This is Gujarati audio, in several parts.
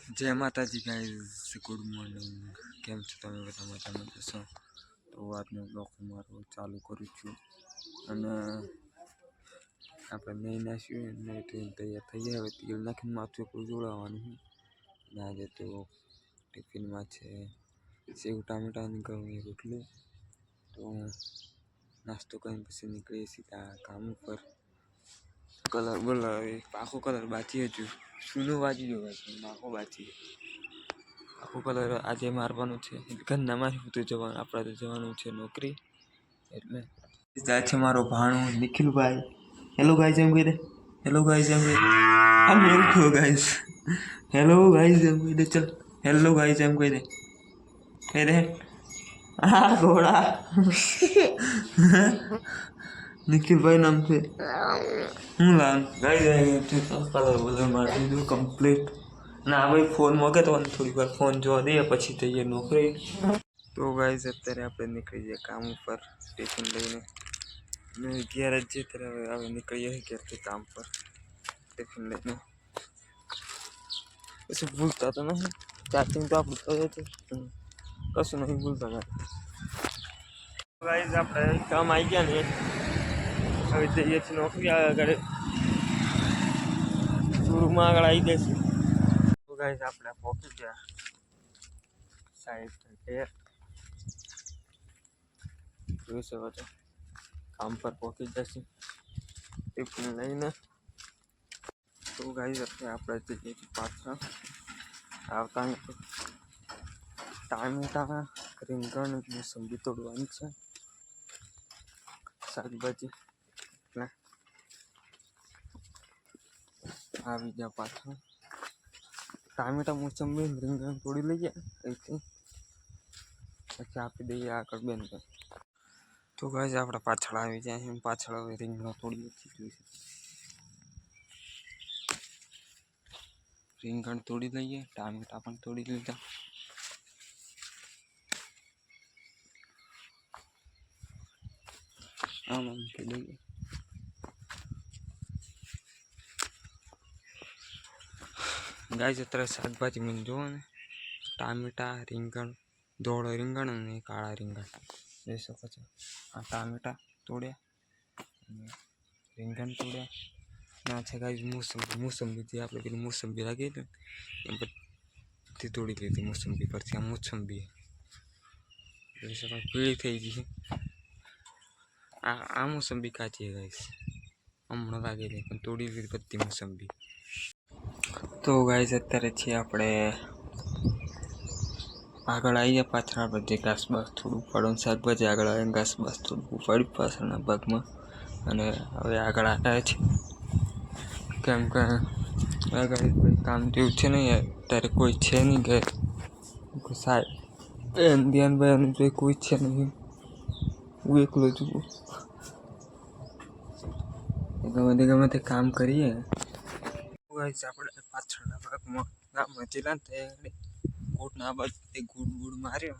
जय माता जी गाइस, गुड मॉर्निंग। केम छो તમે બધા મજામાં જશો? તો આજનો બ્લોગ મારો ચાલુ કરું છું અને આપણે નહીં નાખ્યું નહીં તો તૈયાર થઈ જાય. હવે તેલ નાખીને માથું કોઈ જોડાવાનું અને આજે તો ટિફિનમાં છે સેવ ટામેટાની ઘઉંની રોટલી. તો નાસ્તો કરીને પછી નીકળીએ સીધા કામ ઉપર. કલર બોલાવે આખો કલર બાકી હજુ સૂનો વાજી ગયો આખો બાકી આખો કલર આજે મારવાનું છે. ઘરના મારી તો જવાનું, આપણે તો જવાનું છે નોકરી. એટલે જાય છે મારો ભાણો નિખિલભાઈ. હેલો ગાઈઝ એમ કહી દે. હેલો ગાઈઝ એમ કહી દે. આમ ઉઠો ગાઈઝ. હેલો ગાઈઝ એમ કહી દે. ચલ હેલો ગાઈઝ એમ કહી દે. કહી દે. હા ઘોડા નિખિલભાઈ નામ છે. હું લાવ ગાઈઝ કલર બલર મારી દીધું કમ્પ્લીટ. ના ભાઈ ફોન મોકે તો થોડી વાર ફોન જોવા દઈએ પછી જઈએ નોકરી. તો ગાઈઝ અત્યારે આપણે નીકળી જઈએ કામ ઉપર ટિફિન લઈને. ઘેર જ જઈએ ત્યારે હવે નીકળીએ ઘેરથી કામ પર ટિફિન લઈને. પછી ભૂલતા તો નહીં, ચાર્જિંગ તો આપણું થયું હતું, કશું નહીં ભૂલતા. ગાઈઝ આપણે કામ આવી ગયા ને હવે જઈએ છીએ નોકરી. આગળ શોરૂમમાં આગળ આવી જશે. તો ગાઈઝ આપણે પહોંચી ગયા સાઈડ જોઈ શકો છો. કામ પર પહોંચી જશે ટિફિન લઈને. તો ગાઈઝ અત્યારે આપણે જઈએ છીએ પાછા આવતા ટામેટા રીંગણ મોસંબી તોડવાની છે, શાકભાજી. એટલે આવી ગયા પાછા. ટામેટા મોસંબી રીંગણ તોડી લઈએ અહીંથી પછી આપી દઈએ આગળ બેન. તો ગાઈઝ આપણે પાછળ આવી જાય એમ પાછળ હવે રીંગણ તોડીએ છીએ. રીંગણ તોડી લઈએ, ટામેટા પણ તોડી લીધા. આમ મૂકી દઈએ. ગાઈઝ અત્યારે શાકભાજી મને જુઓ ને, ટામેટા, રીંગણ, ધોળ રીંગણ અને કાળા રીંગણ જોઈ શકો છો. આ ટામેટા તોડ્યા અને રીંગણ તોડ્યા. ના છે ગાઈઝ મોસંબી જે આપણે પેલી મોસંબી લાગી હતી એ બધી તોડી લીધી. મોસંબી પરથી આ મોસંબી જોઈ શકો પીળી થઈ ગઈ છે. આ મોસંબી કાચી ગાઈઝ હમણાં લાગી રહી પણ તોડી લીધી બધી મોસંબી. તો ગાઈઝ અત્યારે છીએ આપણે આગળ આવી ગયા પાછળ. આપણે જે ઘાસ બાસ થોડું ઉપાડવાનું શાકભાજી આગળ આવે ઘાસ બાસ થોડું ઉપાડ્યું પાછળના ભાગમાં. અને હવે આગળ આવ્યા છે કેમ કે આગળ કોઈ કામ જેવું છે નહીં અત્યારે, કોઈ છે નહીં કે સાહેબ ધ્યાનભાઈ તો કોઈ છે નહીં, હું એકલો છું. ગમે તે કામ કરીએ. આપણે પાછળના ભાગમાં ગામમાં જિલ્લા કોટના બાજુ ગુડ માર્યો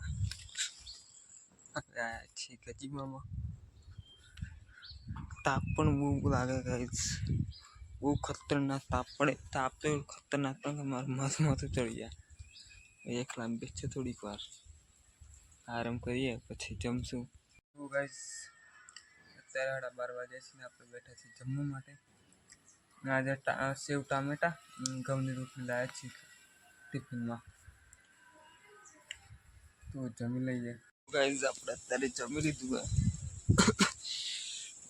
છે ગજીમામાં. તાપ પણ બહુ લાગે ગાઈઝ, બહુ ખતરનાક તાપ પડે. તાપ તો એવું ખતરનાક પણ કે મારું માથું ચડી જાય. એકલા બેસે થોડીક વાર આરામ કરીએ પછી જમશું. તો ગાઈઝ અત્યારે 12:30 વાગ્યા છે ને આપણે બેઠા છીએ જમવા માટે. આજે સેવ ટામેટા ઘઉંની રોટલી લાવ્યા છીએ ટિફિનમાં. તો જમી લઈએ. ગાઈઝ આપણે અત્યારે જમી લીધું.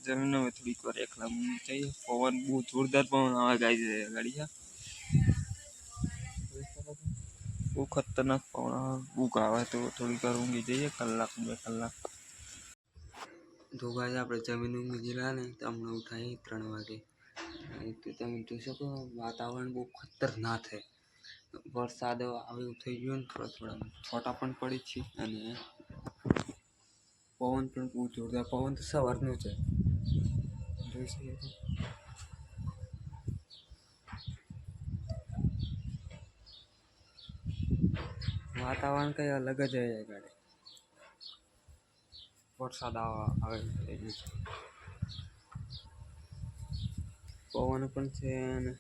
જમીન હવે થોડીક વાર એકલા જઈએ. પવન બહુ જોરદાર પવન આવે ગાઈઝ ગાડી બહુ ખતરનાક પવન આવે. બહુ આવે તો થોડીક વાર ઊંઘી જઈએ, કલાક 2 કલાક. તો ગાઈઝ આપણે જમીન ઊંઘી ગયેલા ને તો હમણાં ઉઠાય 3 વાગે. તો તમે જોઈ શકો વાતાવરણ બહુ ખતરનાક છે. વરસાદ આવ્યું થઈ ગયો ને થોડા છોટા પણ પડી છે અને પવન પણ બહુ જોરદાર. પવન તો સવારનું છે જોઈ શકો છો. વાતાવરણ કંઈ અલગ જ હોય ગાડી. વરસાદ આવે થઈ ગયું છે, પવન પણ છે અને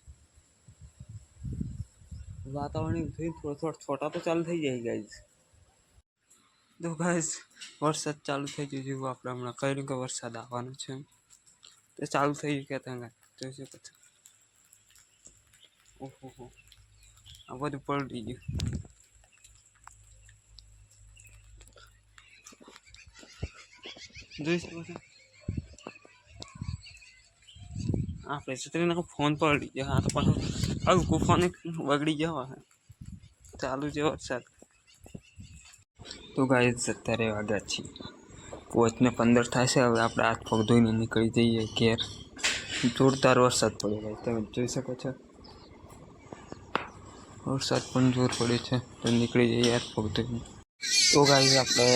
વાતાવરણ થઈ થોડા છોટા તો ચાલુ થઈ જાય ગાઈઝ. તો ગાઈઝ વરસાદ ચાલુ થઈ ગયો જેવું આપણે હમણાં કહ્યું કે વરસાદ આવવાનો છે તો ચાલુ થઈ ગયું કહેતા જોઈ શકો છો. ઓહો આ બધું પલટી ગયું. જોઈ શકો છો આપણે છત્રીનો ફોન પલટી ગયો. હા તો પાછું હલકું ફોન બગડી ગયો. ચાલુ છે વરસાદ. તો ગાઈઝ અત્યારે વાગ્યા છીએ 5:15 થાય છે. હવે આપણે હાથ પગ ધોઈને નીકળી જઈએ ઘેર. જોરદાર વરસાદ પડ્યો ભાઈ, તમે જોઈ શકો છો. વરસાદ પણ જોર પડે છે તો નીકળી જઈએ હાથ પગ ધોઈને. તો ગાઈઝ આપણે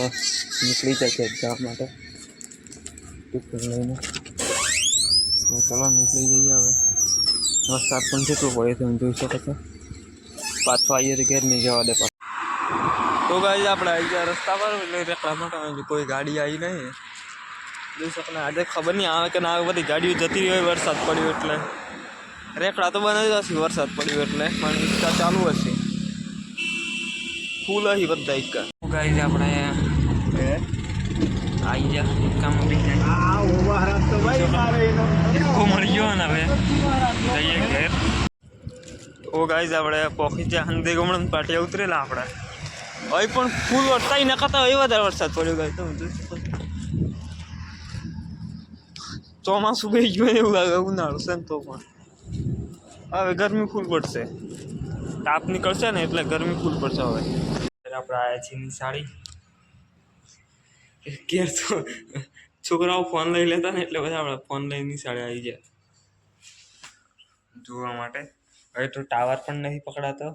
નીકળી જાય ઘેર જવા માટે ટિફિન લઈને. તો ચલો નીકળી જઈએ હવે. વરસાદ પણ કેટલો પડે તમે જોઈ શકો છો. પાછો આવીએ તો ઘેર નહીં જવા દે. તો ગાઈઝ આપણે આવી ગયા રસ્તા પર. એટલે રેકડા માટે કોઈ ગાડી આવી નહીં. જોઈ શકો ને આજે ખબર નહીં આવે કે ના આવે. બધી ગાડીઓ જતી રહી હોય વરસાદ પડ્યો એટલે. રેકડા તો બનાવી જશે વરસાદ પડ્યો એટલે, પણ ઈચ્છા ચાલુ હશે. ફૂલ હશે બધા ઈચ્છા. ગાઈઝ આપણે આવી ગયા ઈચ્છામાં બી મળી ગયો ને હવે જઈએ ઘેર. તો ગાઈઝ આપણે પોખી જ્યાં હંદે ગમણ પાટિયા ઉતરેલા આપણે. અહીં પણ ફૂલ વરસાદ ન કરતા હોય વધારે વરસાદ પડ્યો ગાય. તમે જોઈ શકો ચોમાસું ગઈ ગયું એવું લાગે. ઉનાળો છે ને તો પણ હવે ગરમી ફૂલ પડશે. તાપ નીકળશે ને એટલે ગરમી ફૂલ પડશે. હવે આપણે આવ્યા છીએ નિશાળી. ઘેર તો છોકરાઓ ફોન લઈ લેતા ને એટલે બધા આપણે ફોન લઈને નિશાળે આવી જાય જોવા માટે. હવે તો ટાવર પણ નથી પકડાતો.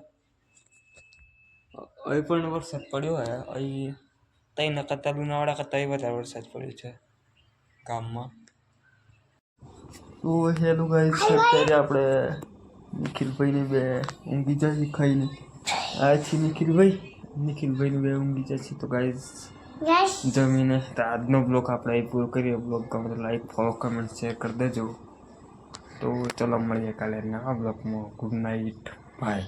અહીં પણ વરસાદ પડ્યો હોય. અહીં તઈ ન કરતા લુણાવાડા કરતાં વધારે વરસાદ પડ્યો છે ગામમાં. તો હેલું ગાઈસ અત્યારે આપણે નિખિલભાઈને બે ઊંઘી જાય ખાઈને આ છે. નિખિલભાઈને બે ઊંઘી જાય છે. તો ગાઈસ જમીને આજનો બ્લોગ આપણે અહીં પૂરો કરીએ. બ્લોગ ગમે તો લાઈક ફોલો કમેન્ટ શેર કરી દેજો. તો ચલો મળીએ કાલે નવા બ્લોગમાં. Good night bye.